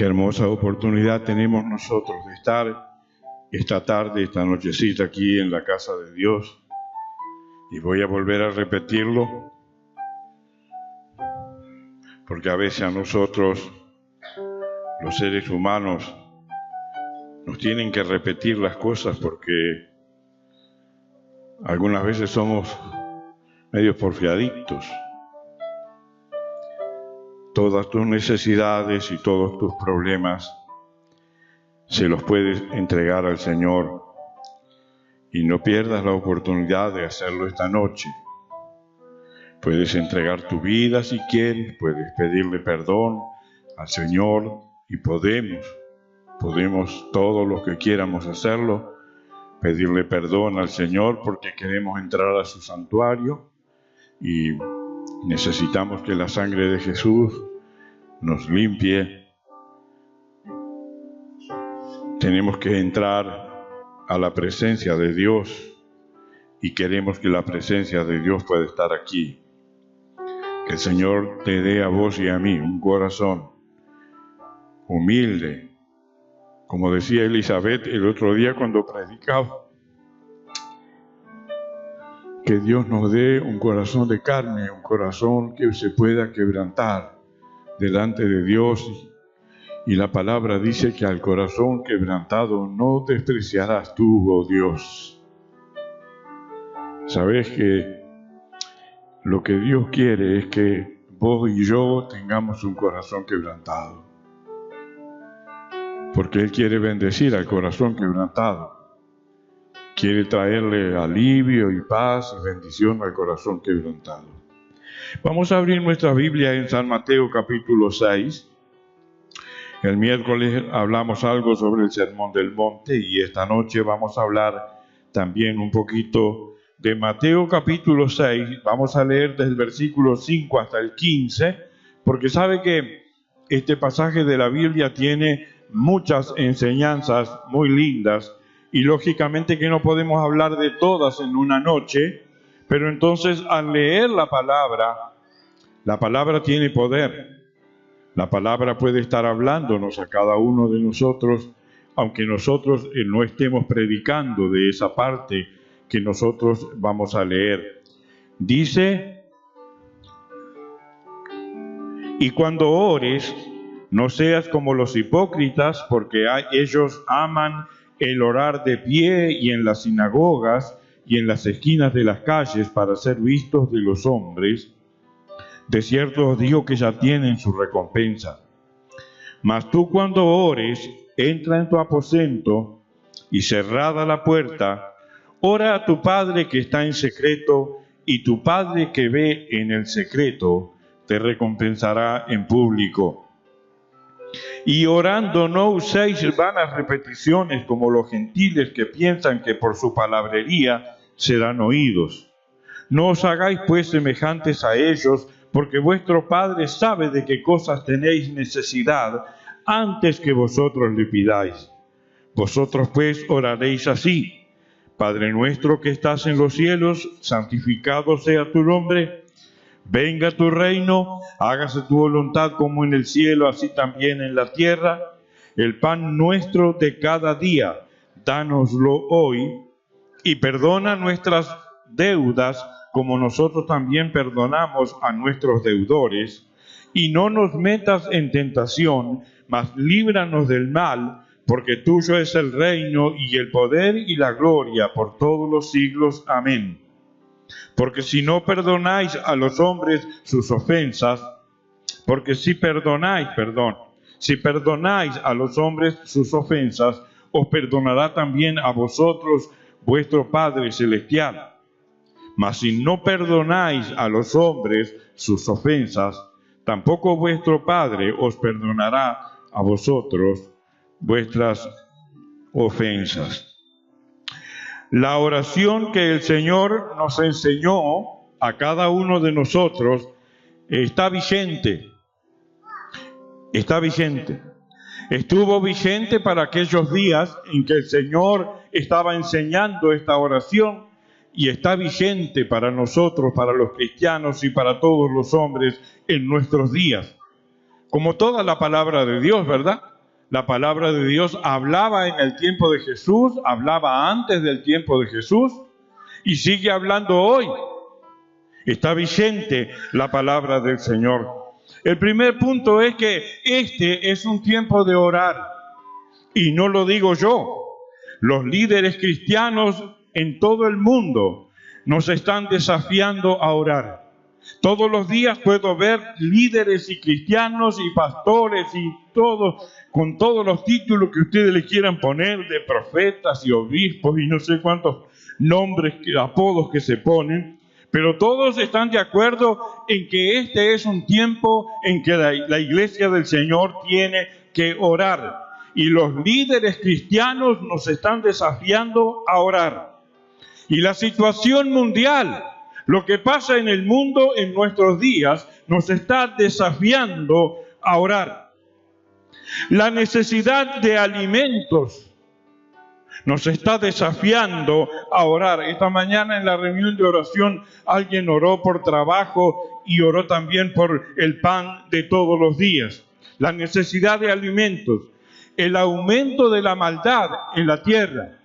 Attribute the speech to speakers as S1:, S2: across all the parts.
S1: Qué hermosa oportunidad tenemos nosotros de estar esta tarde, esta nochecita aquí en la casa de Dios. Y voy a volver a repetirlo, porque a veces a nosotros, los seres humanos, nos tienen que repetir las cosas porque algunas veces somos medio porfiaditos. Todas tus necesidades y todos tus problemas se los puedes entregar al Señor y no pierdas la oportunidad de hacerlo esta noche. Puedes entregar tu vida si quieres, puedes pedirle perdón al Señor y podemos todos los que quieramos hacerlo, pedirle perdón al Señor porque queremos entrar a su santuario y necesitamos que la sangre de Jesús nos limpie. Tenemos que entrar a la presencia de Dios y queremos que la presencia de Dios pueda estar aquí. Que el Señor te dé a vos y a mí un corazón humilde. Como decía Elizabeth el otro día cuando predicaba, que Dios nos dé un corazón de carne, un corazón que se pueda quebrantar delante de Dios. Y la palabra dice que al corazón quebrantado no despreciarás tú, oh Dios. Sabes que lo que Dios quiere es que vos y yo tengamos un corazón quebrantado. Porque Él quiere bendecir al corazón quebrantado. Quiere traerle alivio y paz y bendición al corazón quebrantado. Vamos a abrir nuestra Biblia en San Mateo capítulo 6. El miércoles hablamos algo sobre el Sermón del Monte y esta noche vamos a hablar también un poquito de Mateo capítulo 6. Vamos a leer desde el versículo 5 hasta el 15, porque sabe que este pasaje de la Biblia tiene muchas enseñanzas muy lindas y lógicamente que no podemos hablar de todas en una noche, pero entonces al leer la palabra tiene poder. La palabra puede estar hablándonos a cada uno de nosotros, aunque nosotros no estemos predicando de esa parte que nosotros vamos a leer. Dice: y cuando ores, no seas como los hipócritas, porque ellos aman el orar de pie y en las sinagogas y en las esquinas de las calles para ser vistos de los hombres. De cierto os digo que ya tienen su recompensa. Mas tú cuando ores, entra en tu aposento y cerrada la puerta, ora a tu Padre que está en secreto, y tu Padre que ve en el secreto te recompensará en público. Y orando no uséis vanas repeticiones como los gentiles que piensan que por su palabrería serán oídos. No os hagáis pues semejantes a ellos, porque vuestro Padre sabe de qué cosas tenéis necesidad antes que vosotros le pidáis. Vosotros pues oraréis así: Padre nuestro que estás en los cielos, santificado sea tu nombre. Venga tu reino, hágase tu voluntad como en el cielo, así también en la tierra. El pan nuestro de cada día, dánoslo hoy, y perdona nuestras deudas, como nosotros también perdonamos a nuestros deudores. Y no nos metas en tentación, mas líbranos del mal, porque tuyo es el reino y el poder y la gloria por todos los siglos. Amén. Porque si no perdonáis a los hombres sus ofensas, si perdonáis a los hombres sus ofensas, os perdonará también a vosotros vuestro Padre Celestial. Mas si no perdonáis a los hombres sus ofensas, tampoco vuestro Padre os perdonará a vosotros vuestras ofensas. La oración que el Señor nos enseñó a cada uno de nosotros está vigente. Estuvo vigente para aquellos días en que el Señor estaba enseñando esta oración y está vigente para nosotros, para los cristianos y para todos los hombres en nuestros días. Como toda la palabra de Dios, ¿verdad? La palabra de Dios hablaba en el tiempo de Jesús, hablaba antes del tiempo de Jesús y sigue hablando hoy. Está vigente la palabra del Señor. El primer punto es que este es un tiempo de orar. Y no lo digo yo. Los líderes cristianos en todo el mundo nos están desafiando a orar. Todos los días puedo ver líderes y cristianos y pastores y todos, con todos los títulos que ustedes le quieran poner, de profetas y obispos y no sé cuántos nombres, apodos que se ponen, pero todos están de acuerdo en que este es un tiempo en que la iglesia del Señor tiene que orar. Y los líderes cristianos nos están desafiando a orar. Y la situación mundial, lo que pasa en el mundo en nuestros días, nos está desafiando a orar. La necesidad de alimentos nos está desafiando a orar. Esta mañana en la reunión de oración alguien oró por trabajo y oró también por el pan de todos los días. La necesidad de alimentos, el aumento de la maldad en la tierra.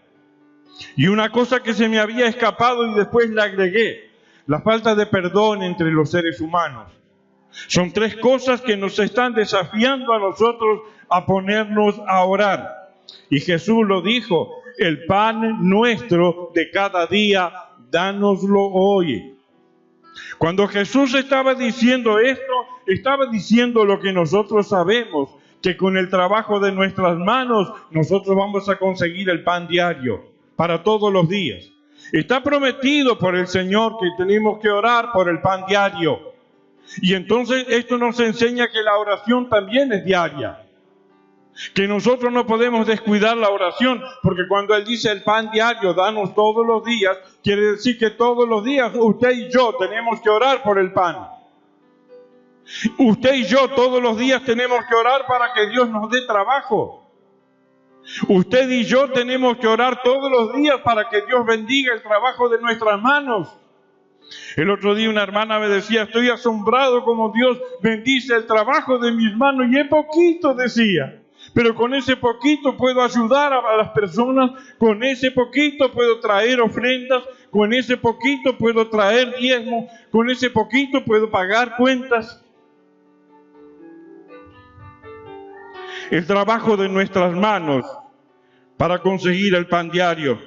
S1: Y una cosa que se me había escapado y después la agregué, la falta de perdón entre los seres humanos. Son tres cosas que nos están desafiando a nosotros a ponernos a orar. Y Jesús lo dijo, el pan nuestro de cada día, dánoslo hoy. Cuando Jesús estaba diciendo esto, estaba diciendo lo que nosotros sabemos, que con el trabajo de nuestras manos nosotros vamos a conseguir el pan diario para todos los días. Está prometido por el Señor que tenemos que orar por el pan diario. Y entonces esto nos enseña que la oración también es diaria. Que nosotros no podemos descuidar la oración, porque cuando Él dice el pan diario, danos todos los días, quiere decir que todos los días usted y yo tenemos que orar por el pan. Usted y yo todos los días tenemos que orar para que Dios nos dé trabajo. Usted y yo tenemos que orar todos los días para que Dios bendiga el trabajo de nuestras manos. El otro día una hermana me decía, estoy asombrado como Dios bendice el trabajo de mis manos, y es poquito, decía. Pero con ese poquito puedo ayudar a las personas, con ese poquito puedo traer ofrendas, con ese poquito puedo traer diezmos, con ese poquito puedo pagar cuentas. El trabajo de nuestras manos para conseguir el pan diario.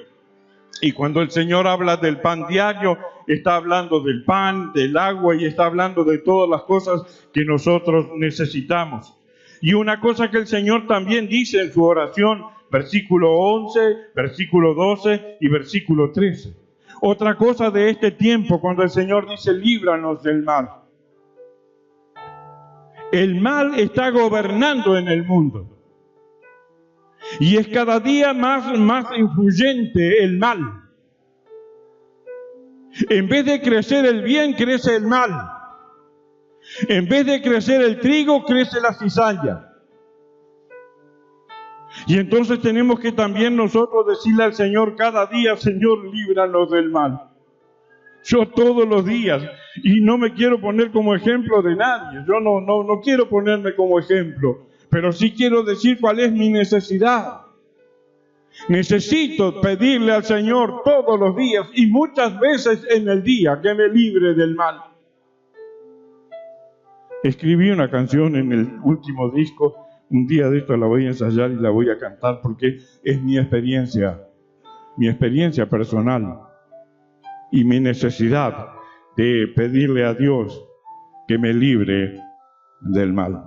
S1: Y cuando el Señor habla del pan diario, está hablando del pan, del agua y está hablando de todas las cosas que nosotros necesitamos. Y una cosa que el Señor también dice en su oración, versículo 11, versículo 12 y versículo 13. Otra cosa de este tiempo, cuando el Señor dice, líbranos del mal. El mal está gobernando en el mundo. Y es cada día más influyente el mal. En vez de crecer el bien, crece el mal. En vez de crecer el trigo, crece la cizaña. Y entonces tenemos que también nosotros decirle al Señor cada día, Señor, líbranos del mal. Yo todos los días, y no me quiero poner como ejemplo de nadie, yo no quiero ponerme como ejemplo, pero sí quiero decir cuál es mi necesidad. Necesito pedirle al Señor todos los días y muchas veces en el día que me libre del mal. Escribí una canción en el último disco, un día de esto la voy a ensayar y la voy a cantar porque es mi experiencia personal y mi necesidad de pedirle a Dios que me libre del mal.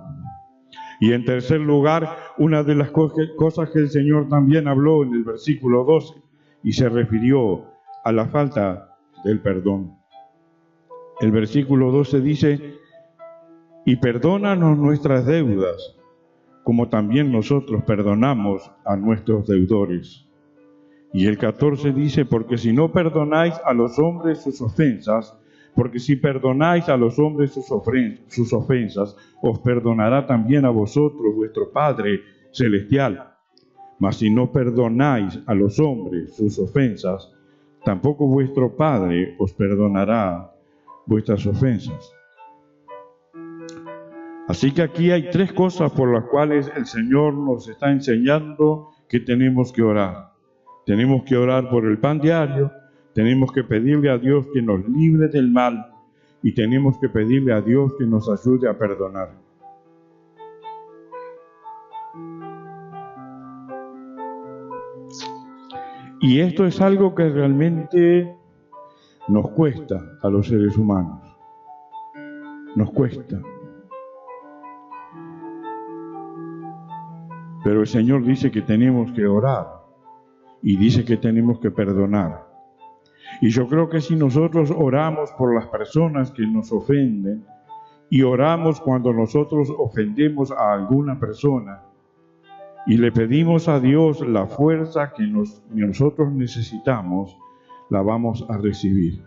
S1: Y en tercer lugar, una de las cosas que el Señor también habló en el versículo 12 y se refirió a la falta del perdón. El versículo 12 dice, y perdónanos nuestras deudas, como también nosotros perdonamos a nuestros deudores. Y el 14 dice, porque si no perdonáis a los hombres sus ofensas, porque si perdonáis a los hombres sus ofensas, os perdonará también a vosotros vuestro Padre Celestial. Mas si no perdonáis a los hombres sus ofensas, tampoco vuestro Padre os perdonará vuestras ofensas. Así que aquí hay tres cosas por las cuales el Señor nos está enseñando que tenemos que orar. Tenemos que orar por el pan diario, tenemos que pedirle a Dios que nos libre del mal y tenemos que pedirle a Dios que nos ayude a perdonar. Y esto es algo que realmente nos cuesta a los seres humanos. Nos cuesta. Pero el Señor dice que tenemos que orar y dice que tenemos que perdonar. Y yo creo que si nosotros oramos por las personas que nos ofenden y oramos cuando nosotros ofendemos a alguna persona y le pedimos a Dios la fuerza que nosotros necesitamos, la vamos a recibir.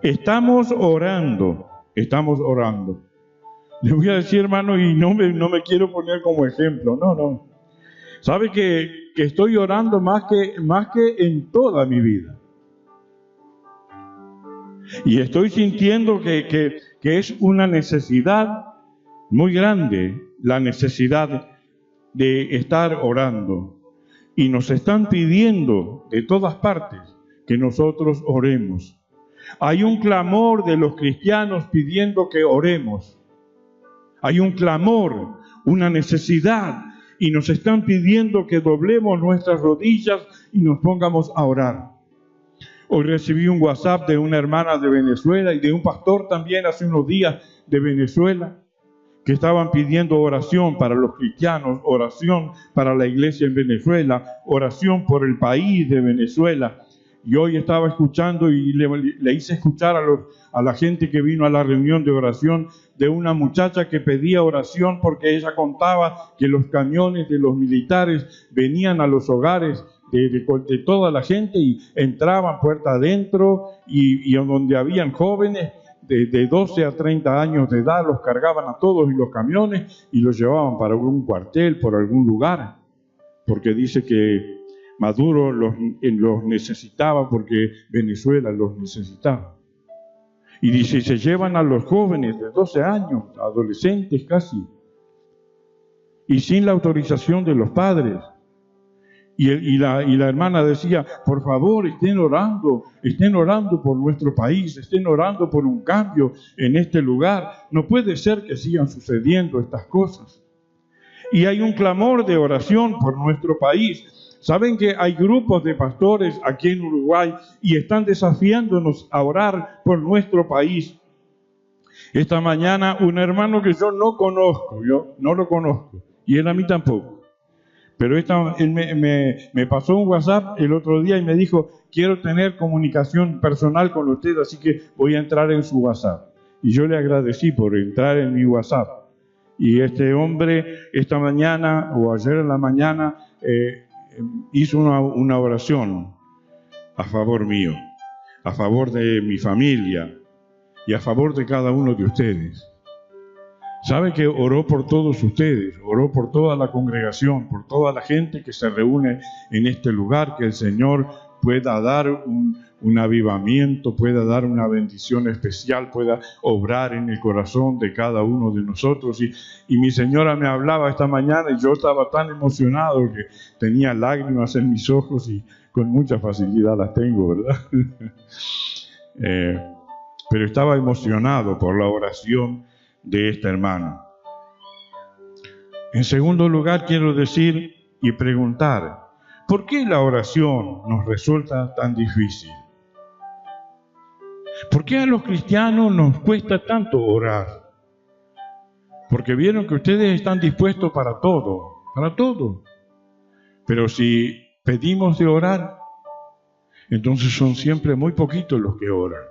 S1: Estamos orando. Le voy a decir, hermano, y no me quiero poner como ejemplo, no. ¿Sabe que estoy orando más que en toda mi vida? Y estoy sintiendo que es una necesidad muy grande, la necesidad de estar orando. Y nos están pidiendo de todas partes que nosotros oremos. Hay un clamor de los cristianos pidiendo que oremos. Hay un clamor, una necesidad, y nos están pidiendo que doblemos nuestras rodillas y nos pongamos a orar. Hoy recibí un WhatsApp de una hermana de Venezuela y de un pastor también hace unos días de Venezuela, que estaban pidiendo oración para los cristianos, oración para la iglesia en Venezuela, oración por el país de Venezuela. Y hoy estaba escuchando y le hice escuchar a la gente que vino a la reunión de oración de una muchacha que pedía oración porque ella contaba que los camiones de los militares venían a los hogares de toda la gente y entraban puerta adentro y donde habían jóvenes de 12 a 30 años de edad, los cargaban a todos en los camiones y los llevaban para algún cuartel, por algún lugar, porque dice que Maduro los necesitaba porque Venezuela los necesitaba. Y dice, se llevan a los jóvenes de 12 años, adolescentes casi, y sin la autorización de los padres. Y la hermana decía, por favor, estén orando por nuestro país, estén orando por un cambio en este lugar. No puede ser que sigan sucediendo estas cosas. Y hay un clamor de oración por nuestro país. Saben que hay grupos de pastores aquí en Uruguay y están desafiándonos a orar por nuestro país. Esta mañana un hermano que yo no lo conozco, y él a mí tampoco. Pero él me pasó un WhatsApp el otro día y me dijo, quiero tener comunicación personal con usted, así que voy a entrar en su WhatsApp. Y yo le agradecí por entrar en mi WhatsApp. Y este hombre esta mañana o ayer en la mañana hizo una oración a favor mío, a favor de mi familia y a favor de cada uno de ustedes. Sabe que oró por todos ustedes, oró por toda la congregación, por toda la gente que se reúne en este lugar, que el Señor pueda dar un avivamiento, pueda dar una bendición especial, pueda obrar en el corazón de cada uno de nosotros. Y mi señora me hablaba esta mañana y yo estaba tan emocionado que tenía lágrimas en mis ojos y con mucha facilidad las tengo, ¿verdad? Pero estaba emocionado por la oración de esta hermana. En segundo lugar, quiero decir y preguntar, ¿por qué la oración nos resulta tan difícil? ¿Por qué a los cristianos nos cuesta tanto orar? Porque vieron que ustedes están dispuestos para todo. Pero si pedimos de orar, entonces son siempre muy poquitos los que oran.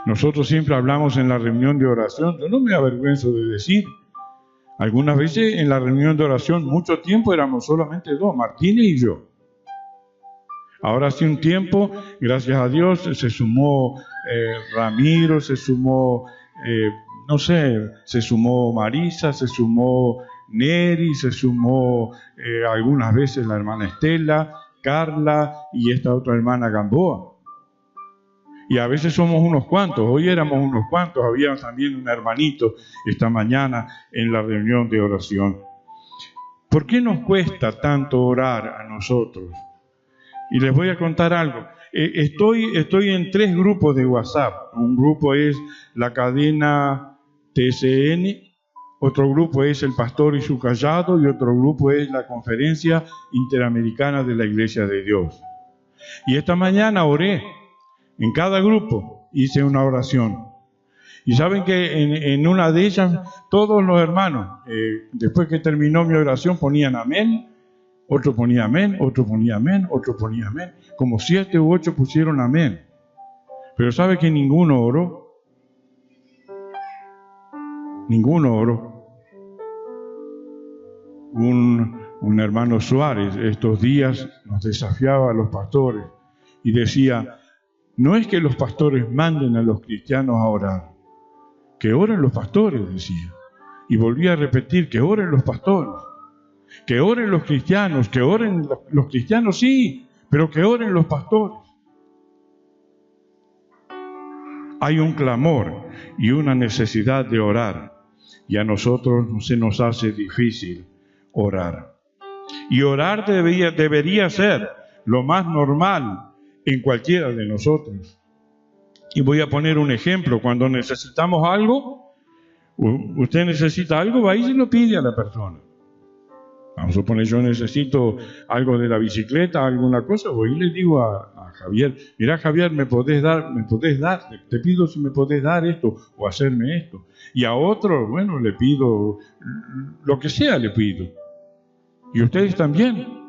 S1: Nosotros siempre hablamos en la reunión de oración, yo no me avergüenzo de decir, algunas veces en la reunión de oración mucho tiempo éramos solamente dos, Martínez y yo. Ahora hace un tiempo, gracias a Dios, se sumó Ramiro, se sumó, se sumó Marisa, se sumó Neri, se sumó algunas veces la hermana Estela, Carla y esta otra hermana Gamboa. Y a veces somos unos cuantos, hoy éramos unos cuantos, había también un hermanito esta mañana en la reunión de oración. ¿Por qué nos cuesta tanto orar a nosotros? Y les voy a contar algo. Estoy en 3 grupos de WhatsApp. Un grupo es la cadena TCN, otro grupo es el pastor y su callado, y otro grupo es la Conferencia Interamericana de la Iglesia de Dios. Y esta mañana oré. En cada grupo hice una oración. Y saben que en una de ellas, todos los hermanos, después que terminó mi oración, ponían amén, otro ponía amén, otro ponía amén, otro ponía amén. Como 7 u 8 pusieron amén. Pero ¿sabe que ninguno oró? Ninguno oró. Un hermano Suárez estos días nos desafiaba a los pastores y decía: no es que los pastores manden a los cristianos a orar, que oren los pastores, decía. Y volvía a repetir: que oren los pastores, que oren los cristianos, que oren los cristianos, sí, pero que oren los pastores. Hay un clamor y una necesidad de orar, y a nosotros se nos hace difícil orar. Y orar debería ser lo más normal en cualquiera de nosotros. Y voy a poner un ejemplo. Cuando necesitamos algo, usted necesita algo, va y se lo pide a la persona. Vamos a suponer, yo necesito algo de la bicicleta, alguna cosa, voy y le digo a Javier: mira, Javier, ¿me podés dar? Te pido si me podés dar esto o hacerme esto. Y a otro, bueno, le pido lo que sea, le pido. Y ustedes también.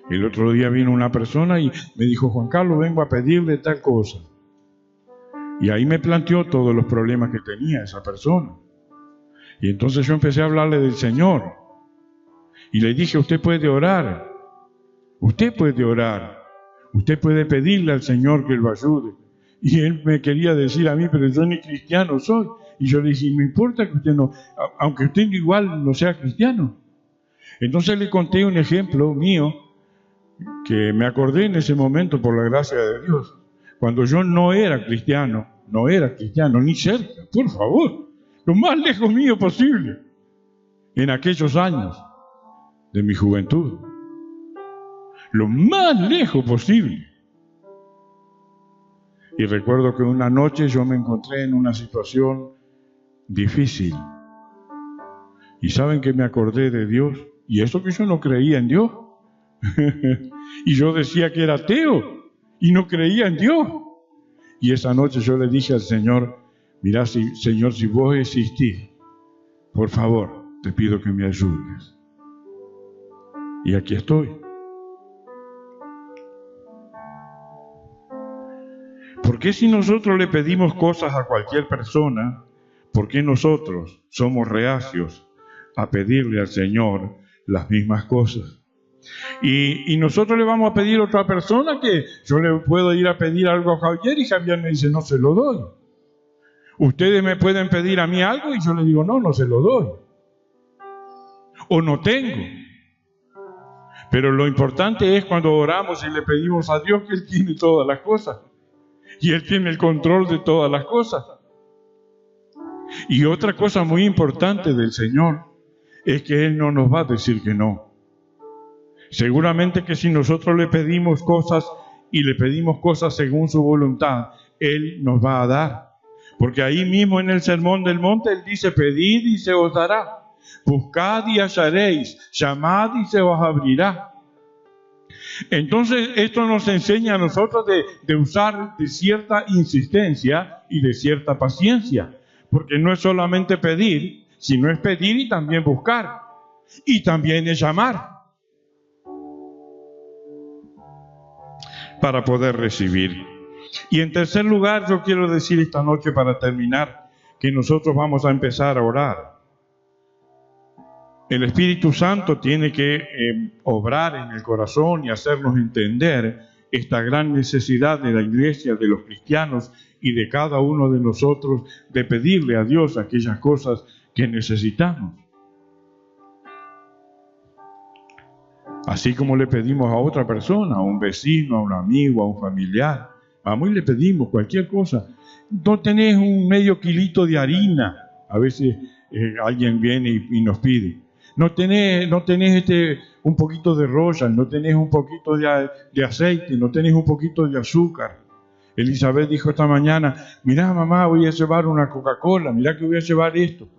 S1: El otro día vino una persona y me dijo: Juan Carlos, vengo a pedirle tal cosa. Y ahí me planteó todos los problemas que tenía esa persona. Y entonces yo empecé a hablarle del Señor. Y le dije: usted puede orar. Usted puede orar. Usted puede pedirle al Señor que lo ayude. Y él me quería decir a mí: pero yo ni cristiano soy. Y yo le dije: no importa que usted no, aunque usted igual no sea cristiano. Entonces le conté un ejemplo mío que me acordé en ese momento por la gracia de Dios. Cuando yo no era cristiano, ni cerca, por favor, lo más lejos mío posible, en aquellos años de mi juventud, lo más lejos posible. Y recuerdo que una noche yo me encontré en una situación difícil. ¿Y saben que me acordé de Dios? Y eso que yo no creía en Dios. Y yo decía que era ateo y no creía en Dios. Y esa noche yo le dije al Señor: mira, Señor, si vos existís, por favor, te pido que me ayudes. Y aquí estoy. ¿Por qué si nosotros le pedimos cosas a cualquier persona, por qué nosotros somos reacios a pedirle al Señor las mismas cosas? Y nosotros le vamos a pedir a otra persona que yo le puedo ir a pedir algo a Javier y Javier me dice: no se lo doy. Ustedes me pueden pedir a mí algo y yo le digo: no se lo doy. O no tengo. Pero lo importante es cuando oramos y le pedimos a Dios, que Él tiene todas las cosas. Y Él tiene el control de todas las cosas. Y otra cosa muy importante del Señor es que Él no nos va a decir que no. Seguramente que si nosotros le pedimos cosas y le pedimos cosas según su voluntad, Él nos va a dar. Porque ahí mismo en el Sermón del Monte Él dice: pedid y se os dará, buscad y hallaréis, llamad y se os abrirá. Entonces esto nos enseña a nosotros de usar de cierta insistencia y de cierta paciencia. Porque no es solamente pedir, sino es pedir y también buscar. Y también es llamar para poder recibir. Y en tercer lugar, yo quiero decir esta noche, para terminar, que nosotros vamos a empezar a orar. El Espíritu Santo tiene que obrar en el corazón y hacernos entender esta gran necesidad de la iglesia, de los cristianos y de cada uno de nosotros, de pedirle a Dios aquellas cosas que necesitamos. Así como le pedimos a otra persona, a un vecino, a un amigo, a un familiar, Vamos y le pedimos cualquier cosa. No tenés un medio kilito de harina. A veces alguien viene y nos pide. No tenés un poquito de royal, no tenés un poquito de aceite, no tenés un poquito de azúcar. Elizabeth dijo esta mañana, mirá mamá, voy a llevar una Coca-Cola, mirá que voy a llevar esto.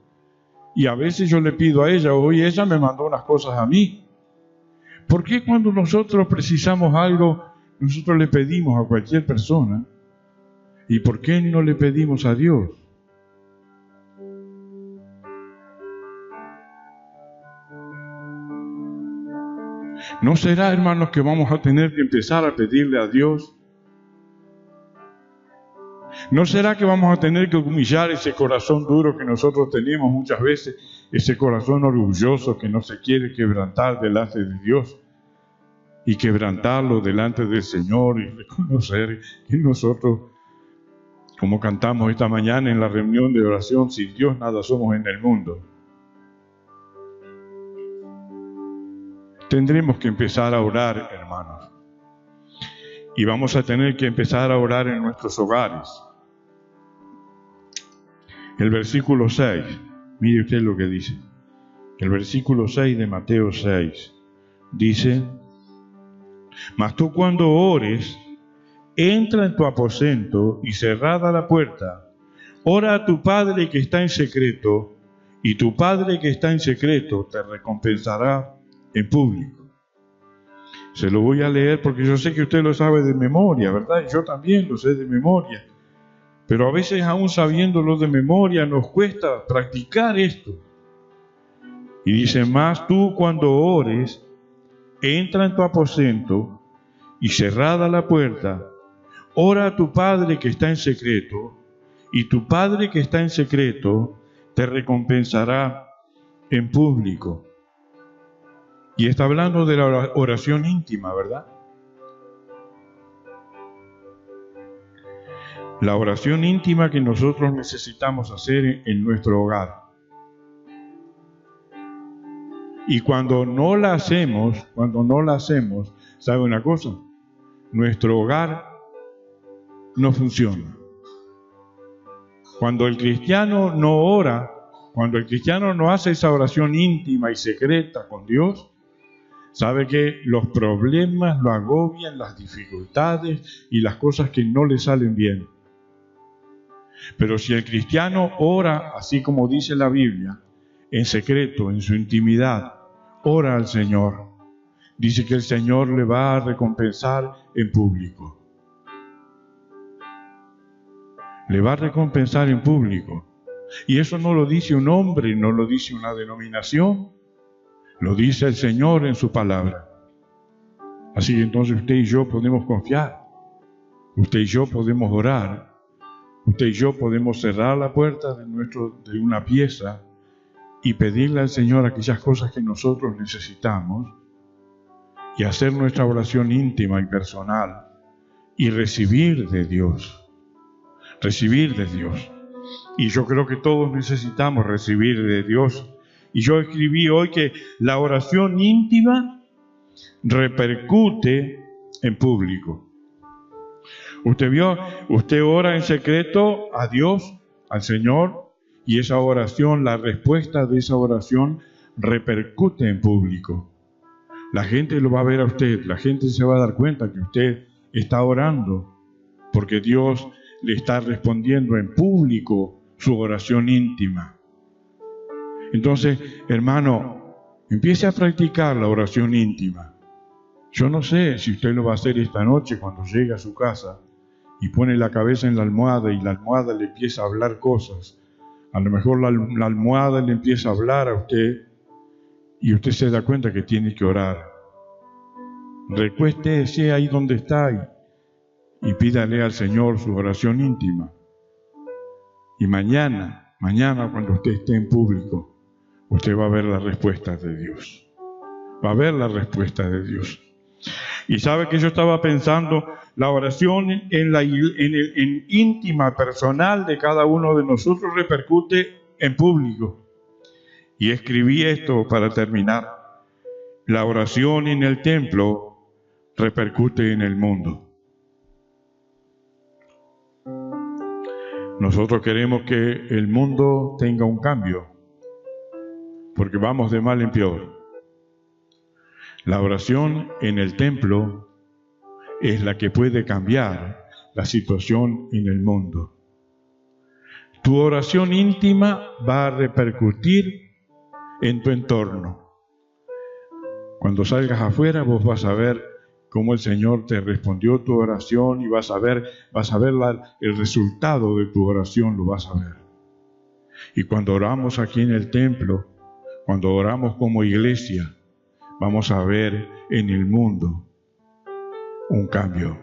S1: Y a veces yo le pido a ella, hoy ella me mandó unas cosas a mí. ¿Por qué cuando nosotros precisamos algo, nosotros le pedimos a cualquier persona? ¿Y por qué no le pedimos a Dios? ¿No será, hermanos, que vamos a tener que empezar a pedirle a Dios? ¿No será que vamos a tener que humillar ese corazón duro que nosotros tenemos muchas veces, ese corazón orgulloso que no se quiere quebrantar delante de Dios, y quebrantarlo delante del Señor y reconocer que nosotros, como cantamos esta mañana en la reunión de oración, sin Dios nada somos en el mundo? Tendremos que empezar a orar, hermanos. Y vamos a tener que empezar a orar en nuestros hogares. El versículo 6, mire usted lo que dice. El versículo 6 de Mateo 6 dice: mas tú cuando ores, entra en tu aposento y cerrada la puerta, ora a tu Padre que está en secreto, y tu Padre que está en secreto te recompensará en público. Se lo voy a leer porque yo sé que usted lo sabe de memoria, ¿verdad? Y yo también lo sé de memoria. Pero a veces, aún sabiéndolo de memoria, nos cuesta practicar esto. Y dice, mas tú cuando ores, entra en tu aposento y cerrada la puerta, ora a tu Padre que está en secreto, y tu Padre que está en secreto te recompensará en público. Y está hablando de la oración íntima, ¿verdad? La oración íntima que nosotros necesitamos hacer en nuestro hogar. Y cuando no la hacemos, ¿sabe una cosa? Nuestro hogar no funciona. Cuando el cristiano no ora, cuando el cristiano no hace esa oración íntima y secreta con Dios, sabe que los problemas lo agobian, las dificultades y las cosas que no le salen bien. Pero si el cristiano ora, así como dice la Biblia, en secreto, en su intimidad, ora al Señor, dice que el Señor le va a recompensar en público. Le va a recompensar en público. Y eso no lo dice un hombre, no lo dice una denominación, lo dice el Señor en su palabra. Así que entonces usted y yo podemos confiar, usted y yo podemos orar, usted y yo podemos cerrar la puerta de una pieza y pedirle al Señor aquellas cosas que nosotros necesitamos y hacer nuestra oración íntima y personal y recibir de Dios. Recibir de Dios. Y yo creo que todos necesitamos recibir de Dios. Y yo escribí hoy que la oración íntima repercute en público. Usted vio, usted ora en secreto a Dios, al Señor, y esa oración, la respuesta de esa oración repercute en público. La gente lo va a ver a usted, la gente se va a dar cuenta que usted está orando, porque Dios le está respondiendo en público su oración íntima. Entonces, hermano, empiece a practicar la oración íntima. Yo no sé si usted lo va a hacer esta noche cuando llegue a su casa y pone la cabeza en la almohada y la almohada le empieza a hablar cosas. A lo mejor la almohada le empieza a hablar a usted y usted se da cuenta que tiene que orar. Recuéstese ahí donde está y pídale al Señor su oración íntima. Y mañana cuando usted esté en público, usted va a ver la respuesta de Dios. Va a ver la respuesta de Dios. Y sabe que yo estaba pensando, la oración en íntima, personal de cada uno de nosotros repercute en público. Y escribí esto para terminar. La oración en el templo repercute en el mundo. Nosotros queremos que el mundo tenga un cambio, porque vamos de mal en peor. La oración en el templo es la que puede cambiar la situación en el mundo. Tu oración íntima va a repercutir en tu entorno. Cuando salgas afuera, vos vas a ver cómo el Señor te respondió tu oración y vas a ver el resultado de tu oración, lo vas a ver. Y cuando oramos aquí en el templo, cuando oramos como iglesia, vamos a ver en el mundo un cambio.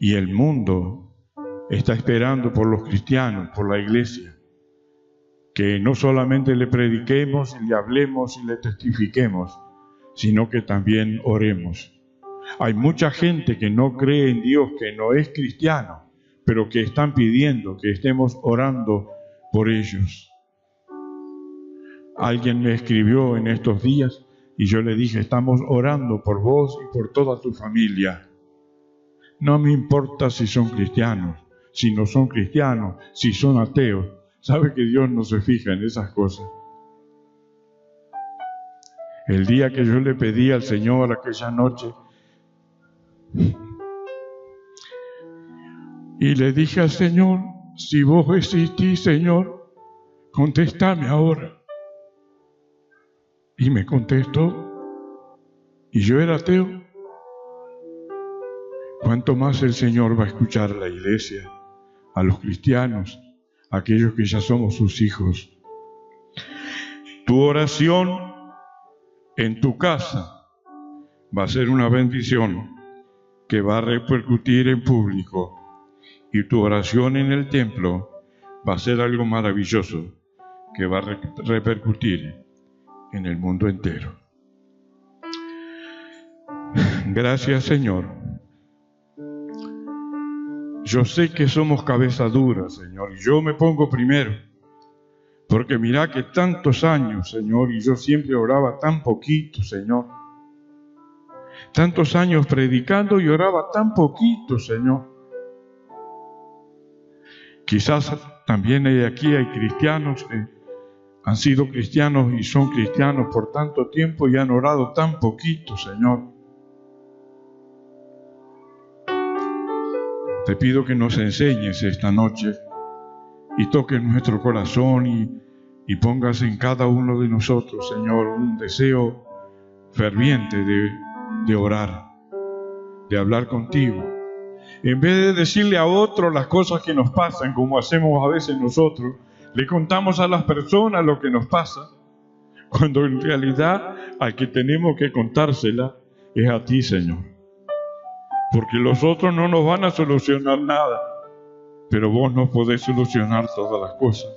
S1: Y el mundo está esperando por los cristianos, por la iglesia, que no solamente le prediquemos, y le hablemos y le testifiquemos, sino que también oremos. Hay mucha gente que no cree en Dios, que no es cristiano, pero que están pidiendo que estemos orando por ellos. Alguien me escribió en estos días y yo le dije, estamos orando por vos y por toda tu familia. No me importa si son cristianos, si no son cristianos, si son ateos. Sabe que Dios no se fija en esas cosas. El día que yo le pedí al Señor aquella noche, y le dije al Señor, si vos existís, Señor, contéstame ahora. Y me contestó, y yo era ateo. ¿Cuánto más el Señor va a escuchar a la iglesia, a los cristianos, a aquellos que ya somos sus hijos? Tu oración en tu casa va a ser una bendición que va a repercutir en público, y tu oración en el templo va a ser algo maravilloso que va a repercutir en el mundo entero. Gracias, Señor. Yo sé que somos cabeza dura, Señor, y yo me pongo primero, porque mirá que tantos años, Señor, y yo siempre oraba tan poquito, Señor. Tantos años predicando y oraba tan poquito, Señor. Quizás también aquí hay cristianos que han sido cristianos y son cristianos por tanto tiempo y han orado tan poquito, Señor. Te pido que nos enseñes esta noche y toques nuestro corazón y pongas en cada uno de nosotros, Señor, un deseo ferviente de orar, de hablar contigo. En vez de decirle a otro las cosas que nos pasan, como hacemos a veces nosotros, le contamos a las personas lo que nos pasa, cuando en realidad al que tenemos que contársela es a ti, Señor. Porque los otros no nos van a solucionar nada, pero vos nos podés solucionar todas las cosas.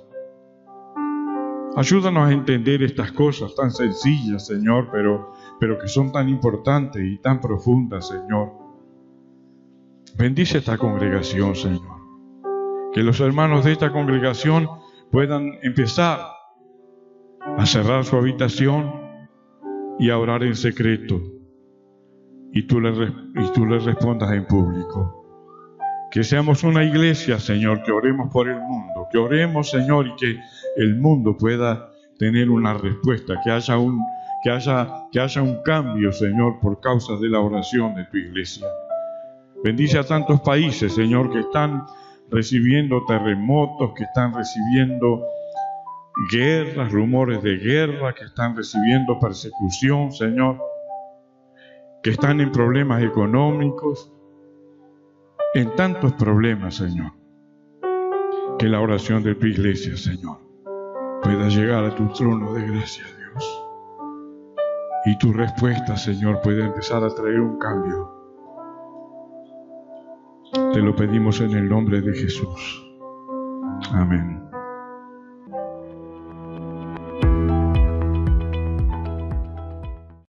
S1: Ayúdanos a entender estas cosas tan sencillas, Señor, pero que son tan importantes y tan profundas, Señor. Bendice esta congregación, Señor. Que los hermanos de esta congregación puedan empezar a cerrar su habitación y a orar en secreto. Y tú les respondas en público. Que seamos una iglesia, Señor, que oremos por el mundo. Que oremos, Señor, y que el mundo pueda tener una respuesta. Que haya un cambio, Señor, por causa de la oración de tu iglesia. Bendice a tantos países, Señor, que están recibiendo terremotos, que están recibiendo guerras, rumores de guerra, que están recibiendo persecución, Señor, que están en problemas económicos, en tantos problemas, Señor. Que la oración de tu iglesia, Señor, pueda llegar a tu trono de gracia, Dios. Y tu respuesta, Señor, pueda empezar a traer un cambio. Te lo pedimos en el nombre de Jesús. Amén.